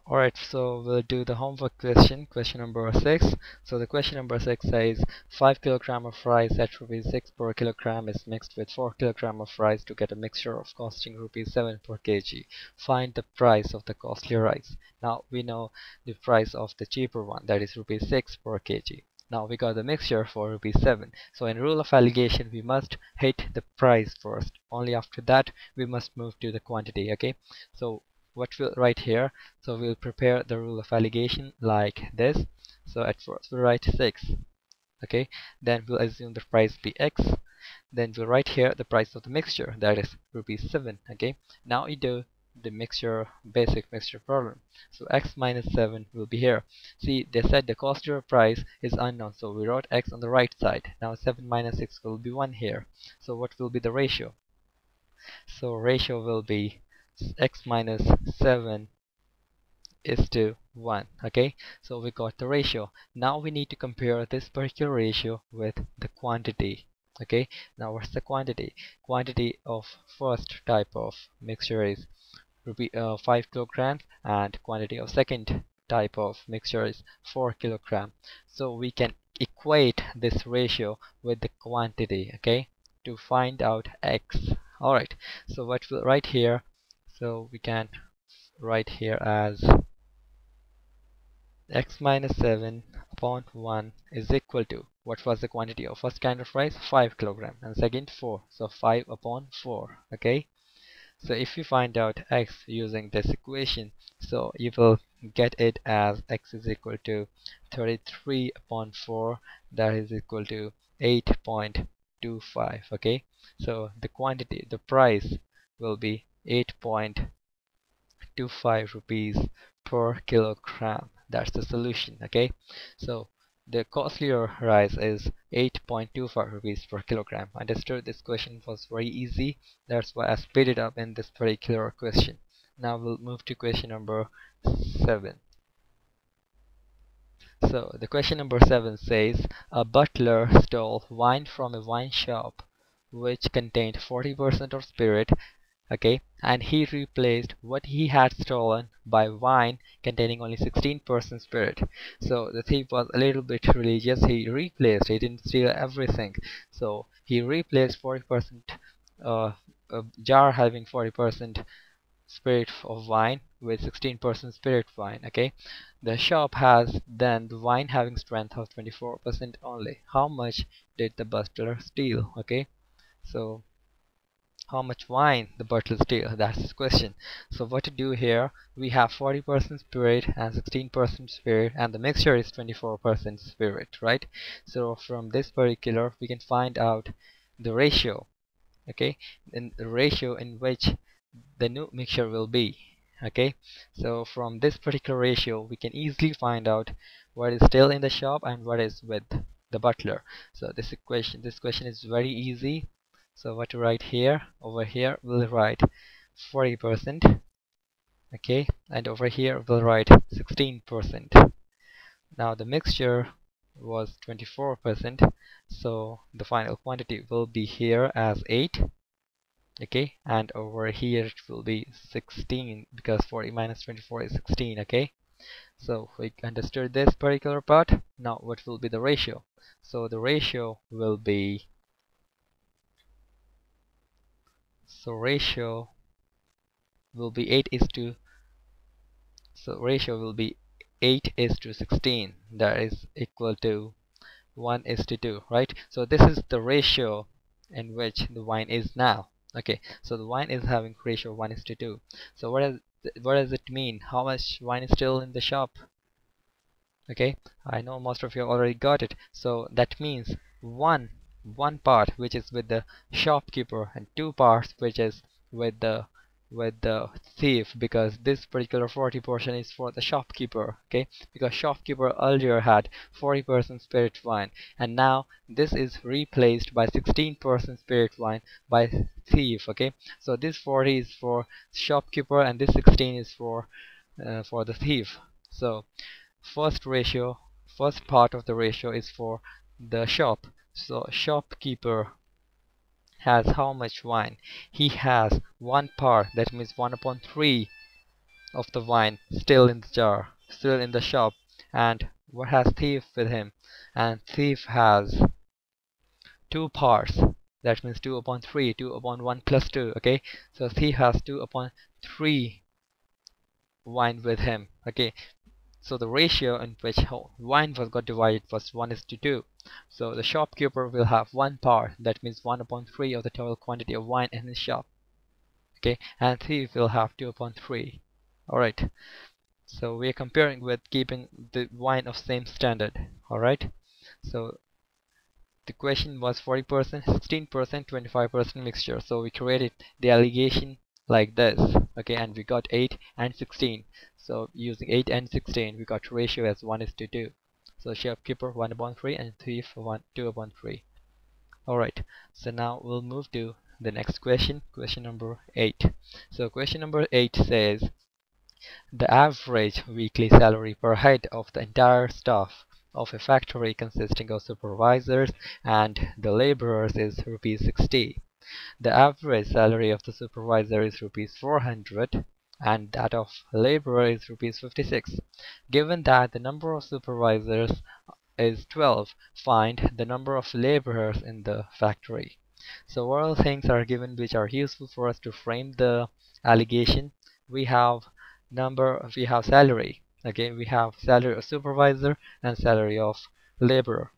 Alright, so we'll do the homework question number 6. So the question number 6 says 5 kg of rice at rupees 6 per kilogram is mixed with 4 kg of rice to get a mixture of costing rupees 7 per kg. Find the price of the costly rice. Now we know the price of the cheaper one, that is rupees 6 per kg. Now we got the mixture for rupees 7. So in rule of allegation we must hit the price first. Only after that we must move to the quantity. Okay, so what we'll write here, so we'll prepare the rule of allegation like this. So at first we'll write 6, okay, then we'll assume the price be x, then we'll write here the price of the mixture, that is rupees 7. Okay, now you do the basic mixture problem. So x minus 7 will be here. See, they said the cost of price is unknown, so we wrote x on the right side. Now 7 minus 6 will be 1 here. So what will be the ratio? So ratio will be x minus 7 is to 1. Okay, so we got the ratio. Now we need to compare this particular ratio with the quantity. Okay, now what's the quantity? Quantity of first type of mixture is 5 kilograms, and quantity of second type of mixture is 4 kilogram. So we can equate this ratio with the quantity, okay, to find out x. Alright, so what we'll write here, so we can write here as x minus 7 upon 1 is equal to, what was the quantity of first kind of rice? 5 kilogram, and second 4, so 5 upon 4. Okay, so if you find out x using this equation, so you will get it as x is equal to 33 upon 4, that is equal to 8.25. okay, so the quantity, the price will be 8.25 rupees per kilogram. That's the solution. Okay, so the costlier rice is 8.25 rupees per kilogram. Understood? This question was very easy, that's why I speed it up in this particular question. Now we'll move to question number 7. So the question number 7 says a butler stole wine from a wine shop which contained 40% of spirit, okay, and he replaced what he had stolen by wine containing only 16% spirit. So the thief was a little bit religious. He replaced, he didn't steal everything, so he replaced 40% a jar having 40% spirit of wine with 16% spirit wine. Okay, the shop has then the wine having strength of 24% only. How much did the butler steal? Okay, so how much wine the butler steal, that's the question. So what to do here, we have 40% spirit and 16% spirit, and the mixture is 24% spirit, right? So from this particular we can find out the ratio, okay, and the ratio in which the new mixture will be. Okay, so from this particular ratio we can easily find out what is still in the shop and what is with the butler. So this question is very easy. So what to write here, over here we'll write 40%, okay, and over here we'll write 16%. Now the mixture was 24%, so the final quantity will be here as 8, okay, and over here it will be 16 because 40 minus 24 is 16. Okay, so we understood this particular part. Now what will be the ratio? So the ratio will be, so ratio will be 8 is to, so ratio will be 8 is to 16, that is equal to 1 is to 2, right? So this is the ratio in which the wine is now. Okay, so the wine is having ratio 1 is to 2. So what does it mean? How much wine is still in the shop? Okay, I know most of you already got it. So that means one part which is with the shopkeeper and 2 parts which is with the thief, because this particular 40 portion is for the shopkeeper. Okay, because shopkeeper earlier had 40% spirit wine, and now this is replaced by 16% spirit wine by thief. Okay, so this 40 is for shopkeeper and this 16 is for the thief. So first part of the ratio is for the shop. So shopkeeper has how much wine? He has 1 part, that means 1 upon 3 of the wine still in the jar, still in the shop. And what has thief with him? And thief has two parts. That means 2 upon 3, 2 upon 1 plus 2. Okay, so thief has 2 upon 3 wine with him. Okay, so the ratio in which wine was got divided was 1 is to 2. So the shopkeeper will have one part. That means 1 upon 3 of the total quantity of wine in his shop. Okay, and thief will have 2 upon 3. Alright, so we are comparing with keeping the wine of same standard. Alright, so the question was 40%, 16%, 25% mixture. So we created the allegation like this. Okay, and we got 8 and 16. So using 8 and 16, we got ratio as 1 is to 2. So shopkeeper 1 upon 3 and thief 2 upon 3. Alright, so now we'll move to the next question, question number 8. So question number 8 says, the average weekly salary per head of the entire staff of a factory consisting of supervisors and the laborers is rupees 60. The average salary of the supervisor is rupees 400 and that of laborer is rupees 56. Given that the number of supervisors is 12, find the number of laborers in the factory. So all things are given which are useful for us to frame the allegation. We have we have salary. Okay, we have salary of supervisor and salary of laborer.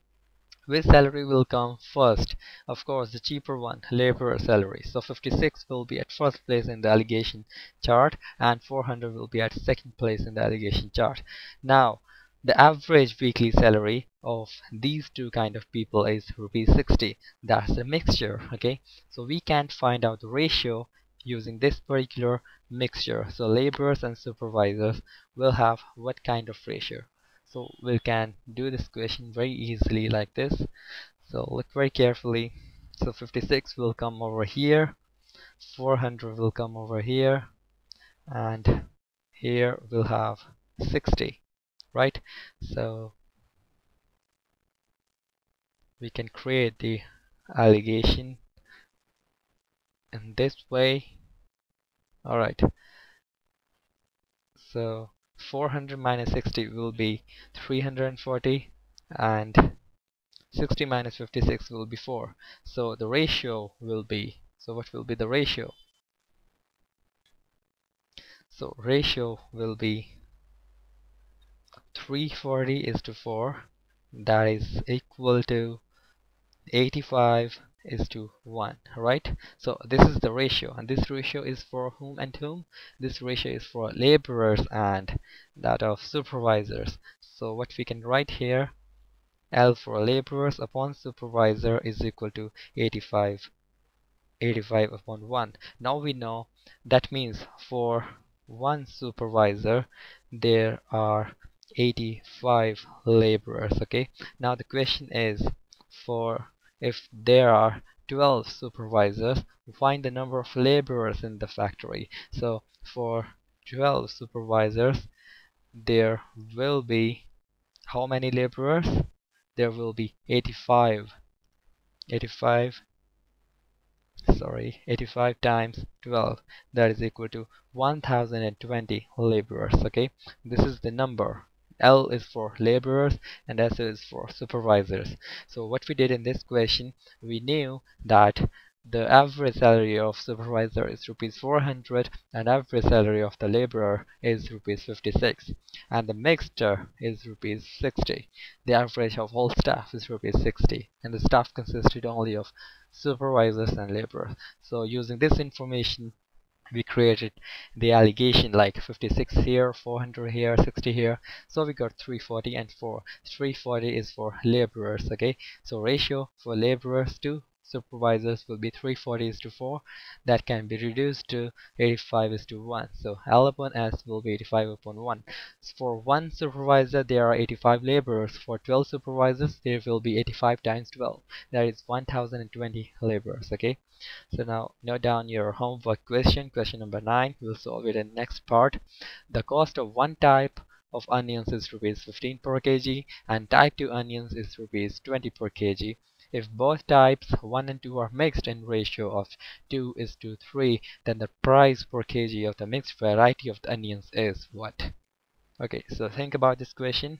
Which salary will come first? Of course, the cheaper one, laborer salary. So 56 will be at first place in the allegation chart and 400 will be at second place in the allegation chart. Now, the average weekly salary of these two kind of people is rupees 60. That's a mixture, okay? So we can't find out the ratio using this particular mixture. So laborers and supervisors will have what kind of ratio? So we can do this question very easily like this. So look very carefully. So 56 will come over here, 400 will come over here, and here we'll have 60, right? So we can create the allegation in this way. Alright, so 400 minus 60 will be 340 and 60 minus 56 will be 4. So the ratio will be, so what will be the ratio? So ratio will be 340 is to 4. That is equal to 85 is to 1, right? So this is the ratio, and this ratio is for whom and whom? This ratio is for laborers and that of supervisors. So what we can write here, L for laborers upon supervisor is equal to 85 upon 1. Now we know that means for one supervisor there are 85 laborers. Okay, now the question is, for if there are 12 supervisors, find the number of laborers in the factory. So for 12 supervisors there will be how many laborers? There will be 85 times 12, that is equal to 1020 laborers. Okay, this is the number. L is for laborers and S is for supervisors. So what we did in this question, we knew that the average salary of supervisor is rupees 400 and average salary of the laborer is rupees 56 and the mixture is rupees 60. The average of all staff is rupees 60 and the staff consisted only of supervisors and laborers. So using this information we created the allegation like 56 here, 400 here, 60 here. So we got 340 and 4. 340 is for laborers. Okay, so ratio for laborers to supervisors will be 340 is to 4. That can be reduced to 85 is to 1. So L upon S will be 85 upon 1. So for one supervisor there are 85 laborers. For 12 supervisors there will be 85 times 12. That is 1020 laborers. Okay, so now note down your homework question, question number 9. We'll solve it in the next part. The cost of one type of onions is rupees 15 per kg and type 2 onions is rupees 20 per kg. If both types 1 and 2 are mixed in ratio of 2 is to 3, then the price per kg of the mixed variety of the onions is what? Okay, so think about this question.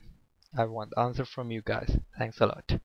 I want the answer from you guys. Thanks a lot.